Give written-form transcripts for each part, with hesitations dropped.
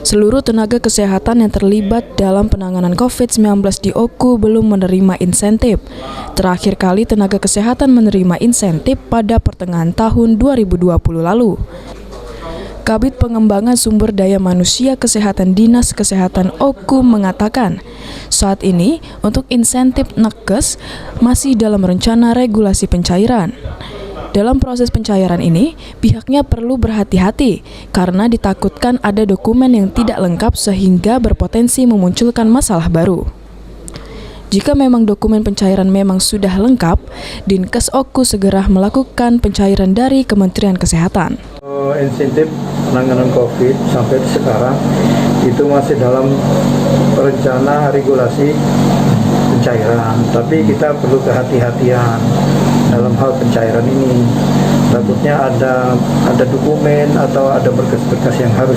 Seluruh tenaga kesehatan yang terlibat dalam penanganan COVID-19 di Oku belum menerima insentif. Terakhir kali tenaga kesehatan menerima insentif pada pertengahan tahun 2020 lalu. Kabid Pengembangan Sumber Daya Manusia Kesehatan Dinas Kesehatan Oku mengatakan, saat ini untuk insentif nakes masih dalam rencana regulasi pencairan. Dalam proses pencairan ini, pihaknya perlu berhati-hati karena ditakutkan ada dokumen yang tidak lengkap sehingga berpotensi memunculkan masalah baru. Jika memang dokumen pencairan memang sudah lengkap, Dinkes Oku segera melakukan pencairan dari Kementerian Kesehatan. Insentif penanganan COVID sampai sekarang itu masih dalam rencana regulasi pencairan, tapi kita perlu kehati-hatian dalam hal pencairan ini. Takutnya ada dokumen atau ada berkas-berkas yang harus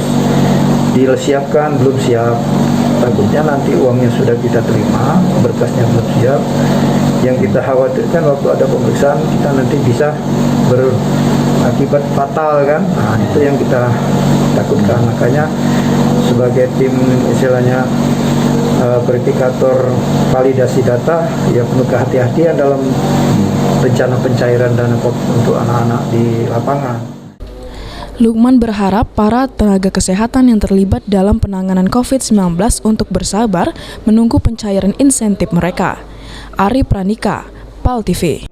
disiapkan belum siap. Takutnya nanti uangnya sudah kita terima, berkasnya belum siap. Yang kita khawatirkan waktu ada pemeriksaan kita nanti bisa berakibat fatal kan. Nah, itu yang kita takutkan. Makanya sebagai tim istilahnya verifikator validasi data, ya perlu kehati-hatian dalam rencana pencairan dana untuk anak-anak di lapangan. Lukman berharap para tenaga kesehatan yang terlibat dalam penanganan COVID-19 untuk bersabar menunggu pencairan insentif mereka. Ari Pranika, PAL TV.